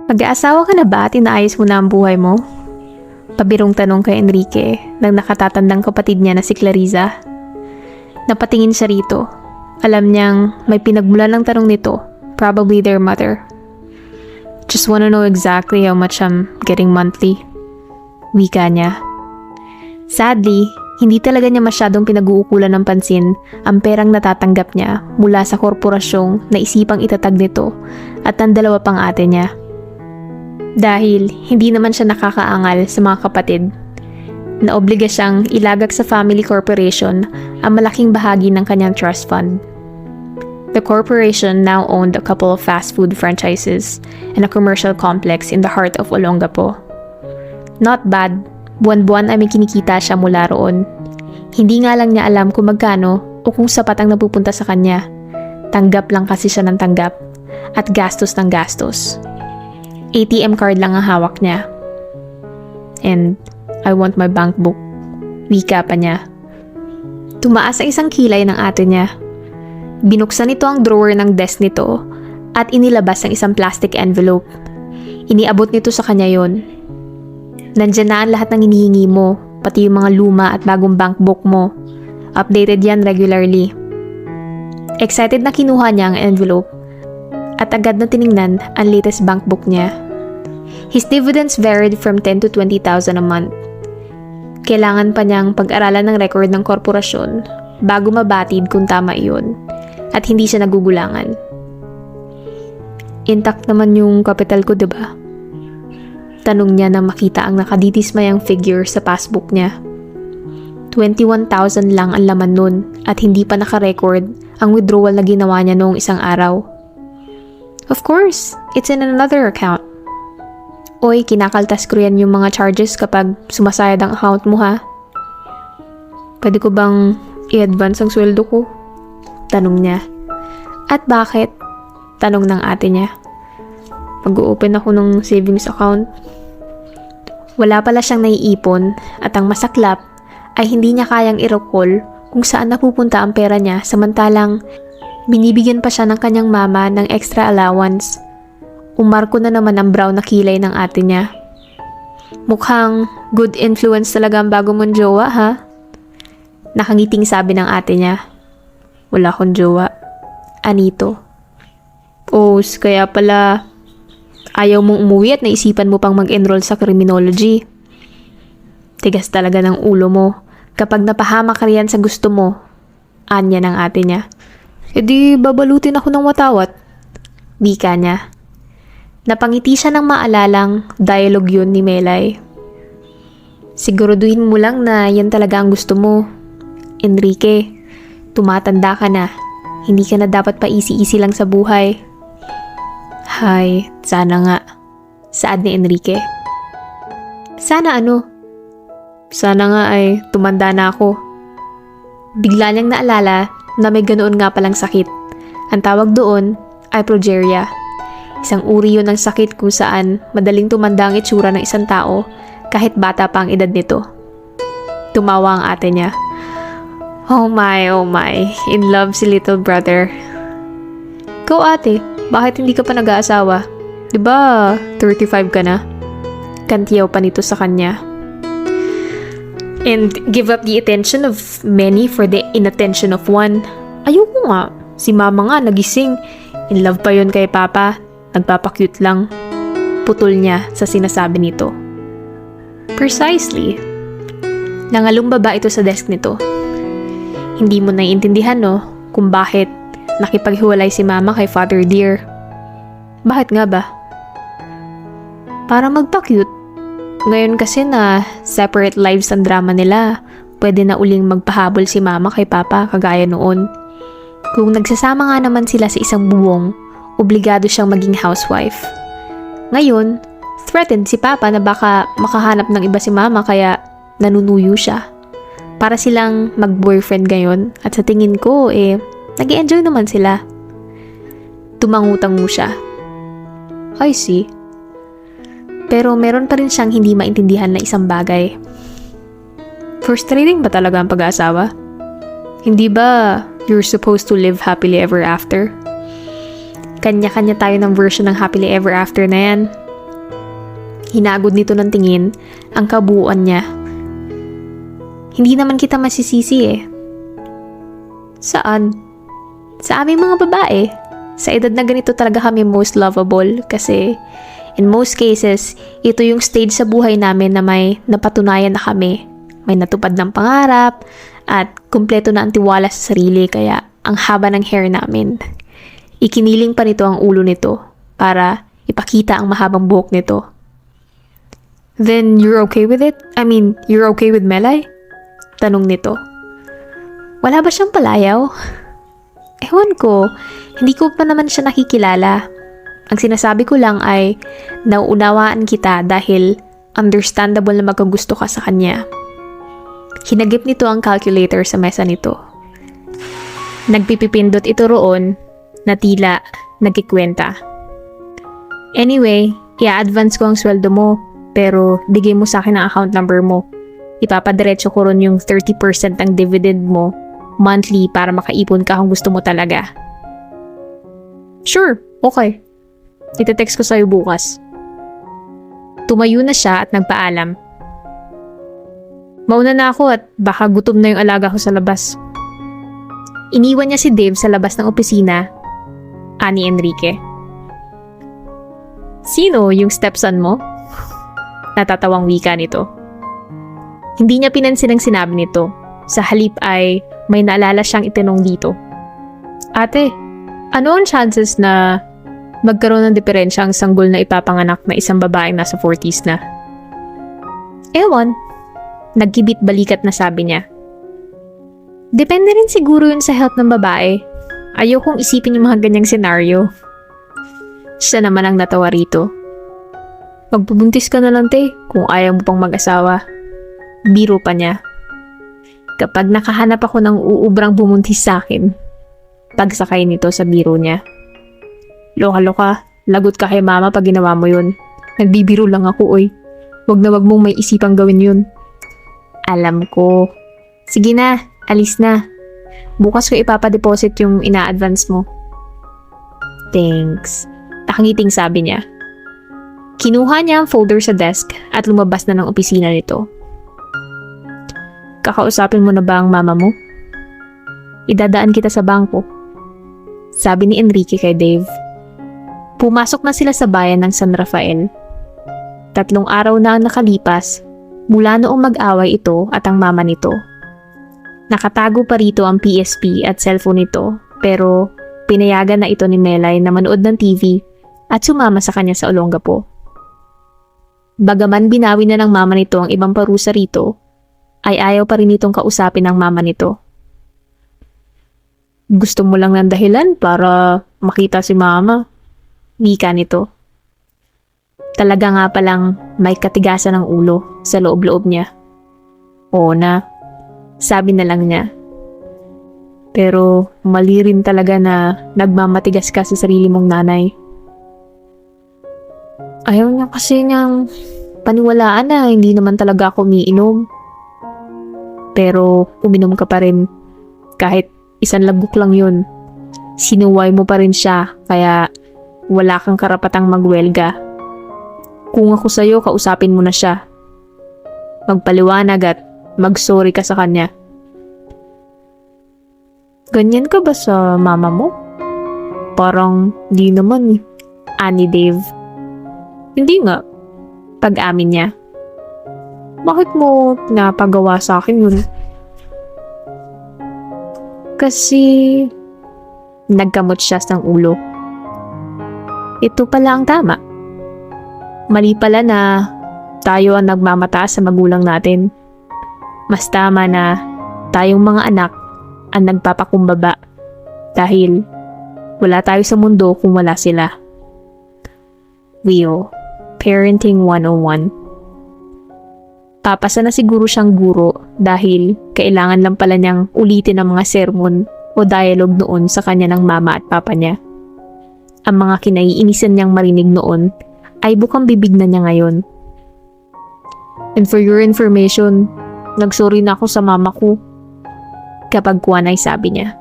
Mag-aasawa ka na ba at inaayos mo na ang buhay mo? Pabirong tanong kay Enrique ng nakatatandang kapatid niya na si Clariza. Napatingin siya rito. Alam niyang may pinagmulan ng tanong nito, probably their mother. Just wanna know exactly how much I'm getting monthly. Wika niya. Sadly, hindi talaga niya masyadong pinag-uukulan ng pansin ang perang natatanggap niya mula sa korporasyong naisipang itatag nito at ang dalawa pang ate niya. Dahil hindi naman siya nakakaangal sa mga kapatid, naobliga siyang ilagak sa family corporation ang malaking bahagi ng kanyang trust fund. The corporation now owned a couple of fast food franchises and a commercial complex in the heart of Olongapo. Not bad, buwan-buwan ay may kinikita siya mula roon. Hindi nga lang niya alam kung magkano o kung sapat ang napupunta sa kanya. Tanggap lang kasi siya ng tanggap at gastos ng gastos. ATM card lang ang hawak niya. And I want my bank book. Wika pa niya. Tumaas ang isang kilay ng ate niya. Binuksan ito ang drawer ng desk nito at inilabas ang isang plastic envelope. Iniabot nito sa kanya yon. Nandyan na ang lahat ng hinihingi mo, pati yung mga luma at bagong bank book mo. Updated yan regularly. Excited na kinuha niya ang envelope at agad na tiningnan ang latest bank book niya. His dividends varied from 10 to 20,000 a month. Kailangan pa niyang pag-aralan ng record ng korporasyon bago mabatid kung tama iyon at hindi siya nagugulangan. Intact naman yung capital ko, diba? Tanong niya nang makita ang nakadidismayang figure sa passbook niya. 21,000 lang ang laman nun at hindi pa nakarecord ang withdrawal na ginawa niya noong isang araw. Of course, it's in another account. Oy, kinakaltas ko yan yung mga charges kapag sumasayad ang account mo, ha? Pwede ko bang i-advance ang sweldo ko? Tanong niya. At bakit? Tanong ng ate niya. Mag-open ako ng savings account. Wala pala siyang naiipon at ang masaklap ay hindi niya kayang i-recall kung saan napupunta ang pera niya samantalang binibigyan pa siya ng kanyang mama ng extra allowance. Umarko na naman ang brown na kilay ng ate niya. Mukhang good influence talaga ang bago mong jowa, ha? Nakangiting sabi ng ate niya. Wala akong jowa. Anito. Oh, kaya pala ayaw mong umuwi at naisipan mo pang mag-enroll sa criminology. Tigas talaga ng ulo mo kapag napahamak ka riyan sa gusto mo. Anya ng ate niya. E di babalutin ako ng watawat. Bika niya. Napangiti siya ng maalalang dialogue yun ni Melay. Siguraduhin mo lang na yan talaga ang gusto mo. Enrique, tumatanda ka na. Hindi ka na dapat pa easy-easy lang sa buhay. Hay, sana nga. Saad ni Enrique. Sana ano? Sana nga ay tumanda na ako. Bigla niyang naalala na may ganoon nga palang sakit. Ang tawag doon ay progeria. Isang uri yun ng sakit kung saan madaling tumanda ang itsura ng isang tao kahit bata pa ang edad nito. Tumawa ang ate niya. Oh my, in love si little brother. Ikaw ate, bakit hindi ka pa nag-aasawa? Diba 35 ka na? Kantiyaw pa nito sa kanya. And give up the attention of many for the inattention of one. Ayoko nga, si mama nga nagising. In love pa yun kay papa. Nagpapakyut lang. Putol niya sa sinasabi nito. Precisely. Nangalumbaba ito sa desk nito. Hindi mo naiintindihan, no, kung bakit nakipaghiwalay si mama kay Father Dear. Bakit nga ba? Para magpakyut. Ngayon kasi na separate lives ang drama nila, pwede na uling magpahabol si mama kay papa kagaya noon. Kung nagsasama nga naman sila sa isang buwong, obligado siyang maging housewife. Ngayon, threatened si Papa na baka makahanap ng iba si Mama kaya nanunuyo siya. Para silang mag-boyfriend ngayon at sa tingin ko nag-i-enjoy naman sila. Tumangutango siya. I see. Pero meron pa rin siyang hindi maintindihan na isang bagay. Frustrating ba talaga ang pag-aasawa? Hindi ba you're supposed to live happily ever after? Kanya-kanya tayo ng version ng happily ever after na yan. Hinagod nito ng tingin ang kabuuan niya. Hindi naman kita masisisi eh. Saan? Sa aming mga babae. Sa edad na ganito talaga kami most lovable kasi in most cases, ito yung stage sa buhay namin na may napatunayan na kami. May natupad ng pangarap at kumpleto na ang tiwala sa sarili kaya ang haba ng hair namin. Ikiniling pa nito ang ulo nito para ipakita ang mahabang buhok nito. Then you're okay with it? I mean, you're okay with Melay? Tanong nito. Wala ba siyang palayaw? Ewan ko, hindi ko pa naman siya nakikilala. Ang sinasabi ko lang ay nauunawaan kita dahil understandable na magkagusto ka sa kanya. Hinagip nito ang calculator sa mesa nito. Nagpipipindot ito roon na tila nagkikwenta. Anyway, i-advance ko ang sweldo mo pero bigay mo sa akin ang account number mo. Ipapadiretso ko ron yung 30% ng dividend mo monthly para makaipon ka kung gusto mo talaga. Sure, okay. Ite-text ko sa'yo bukas. Tumayo na siya at nagpaalam. Mauna na ako at baka gutom na yung alaga ko sa labas. Iniwan niya si Dave sa labas ng opisina, ani Enrique. Sino yung stepson mo? Natatawang wika nito. Hindi niya pinansin ang sinabi nito. Sa halip ay may naalala siyang itinong dito. Ate, ano ang chances na magkaroon ng diferensya ang sanggol na ipapanganak na isang babaeng nasa 40s na? Ewan. Nagkibit balikat na sabi niya. Depende rin siguro yun sa health ng babae. Ayokong isipin yung mga ganyang senaryo. Siya naman ang natawa rito. Magpubuntis ka na lang, te, kung ayaw mo pang mag-asawa. Biro pa niya. Kapag nakahanap ako ng uubrang bumuntis sa akin, pagsakay nito sa biro niya. Loka-loka, lagot ka kay mama pag ginawa mo yun. Nagbibiro lang ako, oy. Wag na wag mong may isipang gawin yun. Alam ko. Sige na, alis na. Bukas ko ipapadeposit yung ina-advance mo. Thanks. Nakangiting sabi niya. Kinuha niya ang folder sa desk at lumabas na ng opisina nito. Kakausapin mo na ba ang mama mo? Idadaan kita sa bangko. Sabi ni Enrique kay Dave. Pumasok na sila sa bayan ng San Rafael. 3 araw na ang nakalipas mula noong mag-away ito at ang mama nito. Nakatago pa rito ang PSP at cellphone nito pero pinayagan na ito ni Melay na manood ng TV at sumama sa kanya sa Olongapo. Bagaman binawi na ng mama nito ang ibang parusa rito, ay ayaw pa rin itong kausapin ng mama nito. Gusto mo lang ng dahilan para makita si mama? Wika nito. Talaga nga palang may katigasan ng ulo sa loob-loob niya. Oo na, sabi na lang niya. Pero mali rin talaga na nagmamatigas ka sa sarili mong nanay. Ayaw niya kasi niyang paniwalaan na hindi naman talaga ako umiinom. Pero uminom ka pa rin. Kahit isang lagok lang yun. Sinuway mo pa rin siya kaya wala kang karapatang magwelga. Kung ako sa'yo, kausapin mo na siya. Magpaliwanag at mag-sorry ka sa kanya. Ganyan ka ba sa mama mo? Parang di naman, ani Dave. Hindi nga. Pag-amin niya. Bakit mo napagawa sa akin yun? Kasi nagkamot siya ng ulo. Ito pala ang tama. Mali pala na tayo ang nagmamataas sa magulang natin. Mas tama na tayong mga anak ang nagpapakumbaba dahil wala tayo sa mundo kung wala sila. Wio, Parenting 101. Papasa na siguro siyang guro dahil kailangan lang pala niyang ulitin ang mga sermon o dialogue noon sa kanya ng mama at papa niya. Ang mga kinaiinisan niyang marinig noon ay bukang bibig na niya ngayon. And for your information, nagsorry na ako sa mama ko. Kapag kuwan ay sabi niya.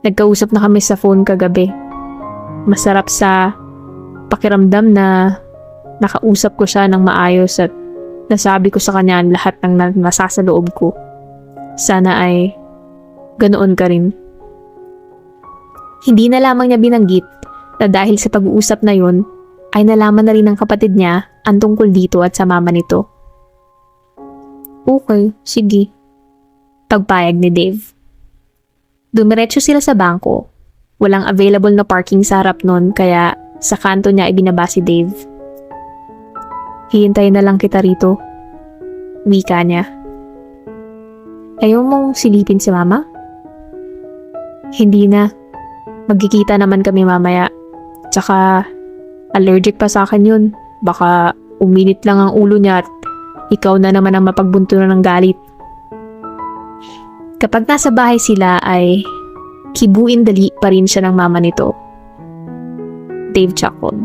Nagkausap na kami sa phone kagabi. Masarap sa pakiramdam na nakausap ko siya ng maayos at nasabi ko sa kanya ang lahat ng nasa sa loob ko. Sana ay ganoon ka rin. Hindi na lamang niya binanggit na dahil sa pag-uusap na yun, ay nalaman na rin ng kapatid niya ang tungkol dito at sa mama nito. Okay, sige. Pagpayag ni Dave. Dumiretso sila sa bangko. Walang available na parking sa harap nun kaya sa kanto niya ibinaba si Dave. Hihintayin na lang kita rito. Wika niya. Ayaw mong silipin si mama? Hindi na. Magkikita naman kami mamaya. Tsaka allergic pa sa akin yun. Baka uminit lang ang ulo niya at ikaw na naman ang mapagbunturan ng galit. Kapag nasa bahay sila ay kibuin dali pa rin siya ng mama nito. Dave chuckled.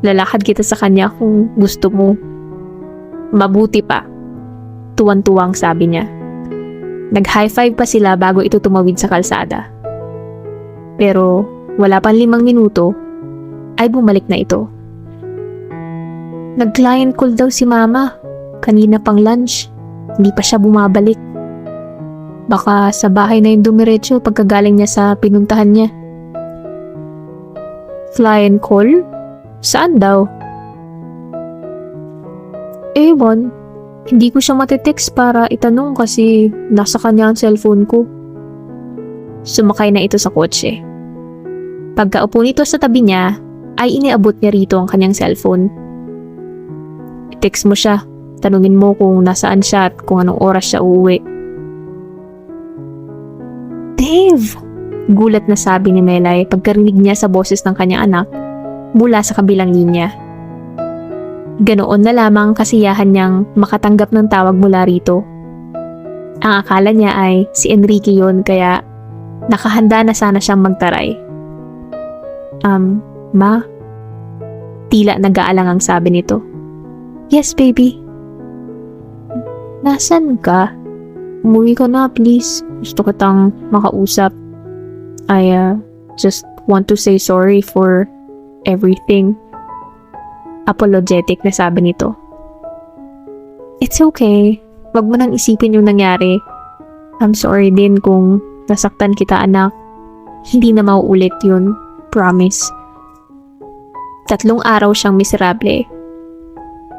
Lalakad kita sa kanya kung gusto mo. Mabuti pa. Tuwan-tuwang sabi niya. Nag-high five pa sila bago ito tumawid sa kalsada. Pero wala pang 5 minuto ay bumalik na ito. Nag-client call daw si mama. Kanina pang lunch. Hindi pa siya bumabalik. Baka sa bahay na yung dumiretso pagkagaling niya sa pinuntahan niya. Client call? Saan daw? Ewan. Hindi ko siya matitext para itanong kasi nasa kanya ang cellphone ko. Sumakay na ito sa kotse. Pagkaupo nito sa tabi niya, ay iniabot niya rito ang kanyang cellphone. I-text mo siya. Tanungin mo kung nasaan siya at kung anong oras siya uuwi. Dave! Gulat na sabi ni Melay pagkarinig niya sa boses ng kanyang anak mula sa kabilang linya. Ganoon na lamang kasiyahan niyang makatanggap ng tawag mula rito. Ang akala niya ay si Enrique yon kaya nakahanda na sana siyang magtaray. Ma? Tila nag-aalangang sabi nito. Yes, baby. Nasaan ka? Umuwi ka na, please. Gusto kitang makausap. I just want to say sorry for everything. Apologetic na sabi nito. It's okay. Wag mo nang isipin yung nangyari. I'm sorry din kung nasaktan kita, anak. Hindi na mauulit yun. Promise. 3 araw siyang miserable.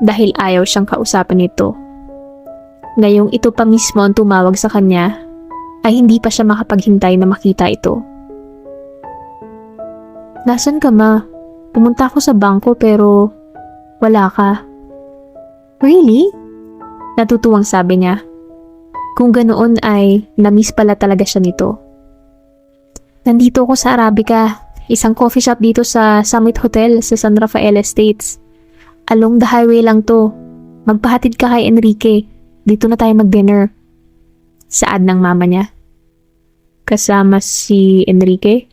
Dahil ayaw siyang kausapin nito. Ngayong ito pa mismo ang tumawag sa kanya, ay hindi pa siya makapaghintay na makita ito. Nasaan ka, ma? Pumunta ako sa bangko pero wala ka. Really? Natutuwang sabi niya. Kung ganoon ay namiss pala talaga siya nito. Nandito ako sa Arabica, isang coffee shop dito sa Summit Hotel sa San Rafael Estates. Along the highway lang to. Magpahatid ka kay Enrique. Dito na tayo mag-dinner. Saad ng mama niya. Kasama si Enrique?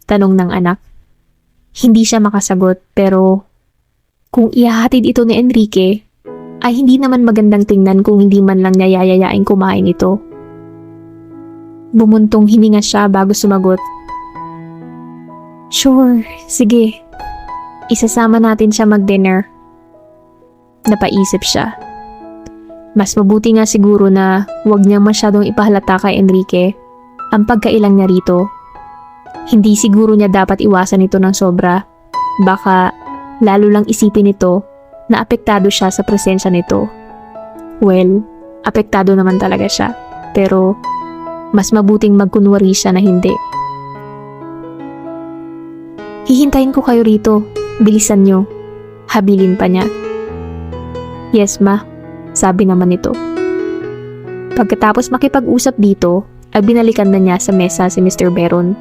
Tanong ng anak. Hindi siya makasagot pero kung ihahatid ito ni Enrique, ay hindi naman magandang tingnan kung hindi man lang niya yayayain kumain ito. Bumuntong hininga siya bago sumagot. Sure, sige. Isasama natin siya mag-dinner. Napaisip siya. Mas mabuti nga siguro na huwag niyang masyadong ipahalata kay Enrique ang pagkailang niya rito. Hindi siguro niya dapat iwasan ito ng sobra. Baka lalo lang isipin nito na apektado siya sa presensya nito. Well, apektado naman talaga siya. Pero mas mabuting magkunwari siya na hindi. Hihintayin ko kayo rito. Bilisan niyo. Habilin pa niya. Yes, ma. Sabi naman nito. Pagkatapos makipag-usap dito, ay binalikan na niya sa mesa si Mr. Beron.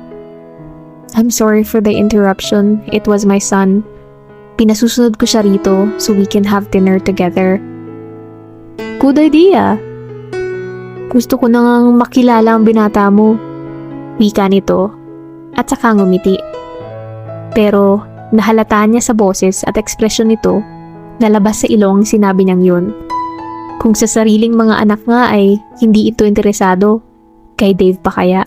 I'm sorry for the interruption. It was my son. Pinasusunod ko siya rito so we can have dinner together. Good idea. Gusto ko nang makilala ang binata mo. Wika nito at saka ngumiti. Pero nahalataan niya sa boses at ekspresyon nito na labas sa ilong sinabi niyang yun. Kung sa sariling mga anak nga ay hindi ito interesado, kay Dave pa kaya?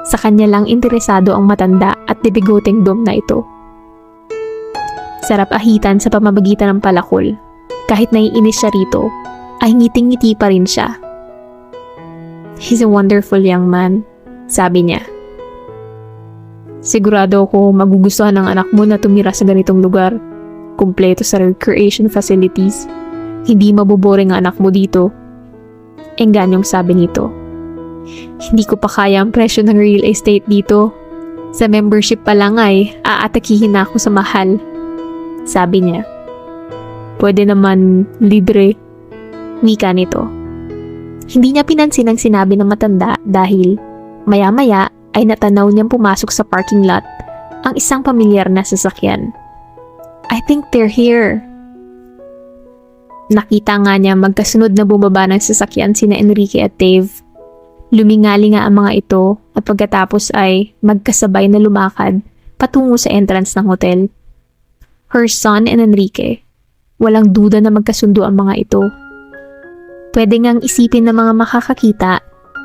Sa kanya lang interesado ang matanda at bibigoteng dom na ito. Sarap ahitan sa pamamagitan ng palakol. Kahit naiinis siya rito, ay ngiting-ngiti pa rin siya. He's a wonderful young man, sabi niya. Sigurado ako magugustuhan ng anak mo na tumira sa ganitong lugar. Kumpleto sa recreation facilities. Hindi maboboring ang anak mo dito. Engganyong sabi nito. Hindi ko pa kaya ang presyo ng real estate dito. Sa membership pa lang ay aatakihin na ako sa mahal. Sabi niya. Pwede naman libre. Wika nito. Hindi niya pinansin ang sinabi ng matanda dahil maya-maya ay natanaw niyang pumasok sa parking lot ang isang pamilyar na sasakyan. I think they're here. Nakita nga niya magkasunod na bumaba ng sasakyan sina Enrique at Dave. Lumingali nga ang mga ito at pagkatapos ay magkasabay na lumakad patungo sa entrance ng hotel. Her son and Enrique. Walang duda na magkasundo ang mga ito. Pwede ngang isipin ng mga makakakita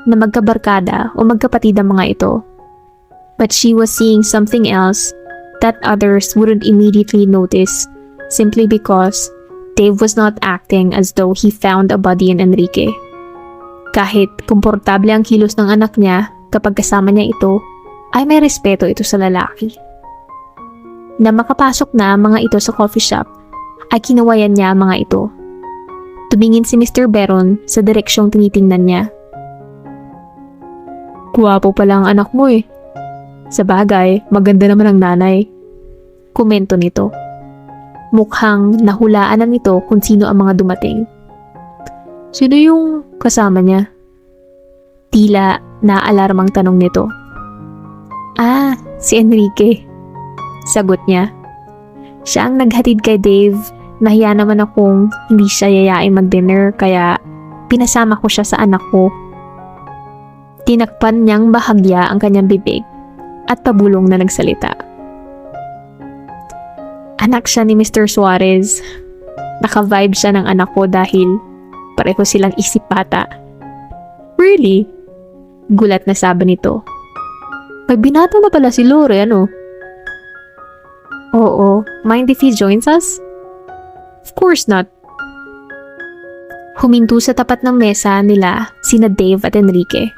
na magkabarkada o magkapatid ang mga ito. But she was seeing something else that others wouldn't immediately notice simply because Dave was not acting as though he found a body in Enrique. Kahit komportable ang kilos ng anak niya kapag kasama niya ito, ay may respeto ito sa lalaki. Na makapasok na ang mga ito sa coffee shop, ay kinawayan niya ang mga ito. Tumingin si Mr. Beron sa direksyong tinitingnan niya. Guwapo pala ang anak mo eh. Sa bagay, maganda naman ang nanay. Komento nito. Mukhang nahulaan na nito kung sino ang mga dumating. Sino yung kasama niya? Tila naalarmang tanong nito. Ah, si Enrique. Sagot niya. Siya ang naghatid kay Dave. Nahiya naman akong hindi siya yayain mag-dinner kaya pinasama ko siya sa anak ko. Tinakpan niyang bahagya ang kanyang bibig at pabulong na nagsalita. Anak siya ni Mr. Suarez. Naka-vibe siya ng anak ko dahil pareho silang isip bata. Really? Gulat na sabi nito. May binata na pala si Lore, ano? Oo, mind if he joins us? Of course not. Huminto sa tapat ng mesa nila sina Dave at Enrique.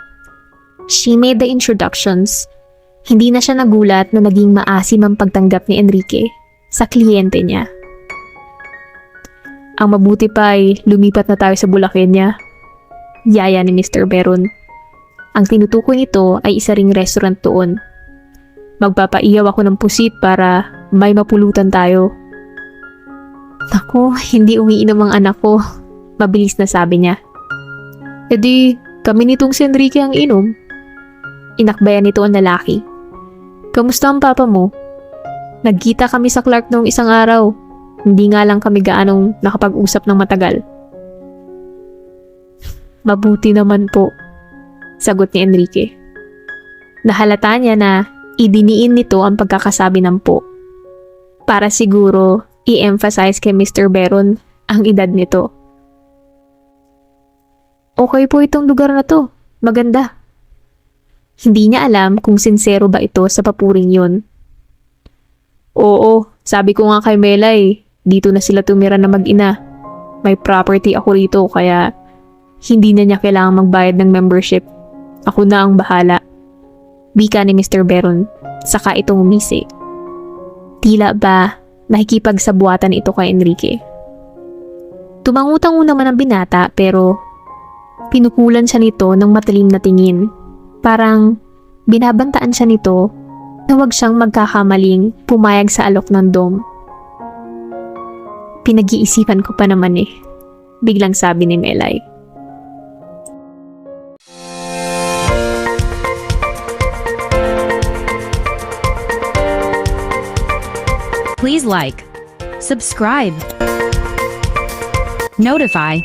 She made the introductions. Hindi na siya nagulat na naging maasim ang pagtanggap ni Enrique sa kliyente niya. Ang mabuti pa ay lumipat na tayo sa Bulacan niya. Yaya ni Mr. Beron. Ang tinutukoy nito ay isa ring restaurant doon. Magpapaiyaw ako ng pusit para may mapulutan tayo. Naku, hindi umiinom ang anak ko. Mabilis na sabi niya. E di, kami nitong si Enrique ang inom. Inakbayan nito ang lalaki. Kamusta ang papa mo? Nagkita kami sa Clark noong isang araw. Hindi nga lang kami gaanong nakapag-usap ng matagal. Mabuti naman po, sagot ni Enrique. Nahalata niya na idiniin nito ang pagkakasabi ng po. Para siguro i-emphasize kay Mr. Beron ang edad nito. Okay po itong lugar na to. Maganda. Hindi niya alam kung sincero ba ito sa papuring yun. Oo, sabi ko nga kay Melay, dito na sila tumira na mag-ina. May property ako rito kaya hindi na niya kailangang magbayad ng membership. Ako na ang bahala. Wika ni Mr. Beron, saka itong umisi. Tila ba nakikipagsabuatan ito kay Enrique. Tumangutang naman ang binata pero pinukulan siya nito ng matalim na tingin. Parang binabantaan siya nito na huwag siyang magkakamaling pumayag sa alok ng dom. Pinag-iisipan ko pa naman eh, biglang sabi ni Melay. Please like, subscribe, notify,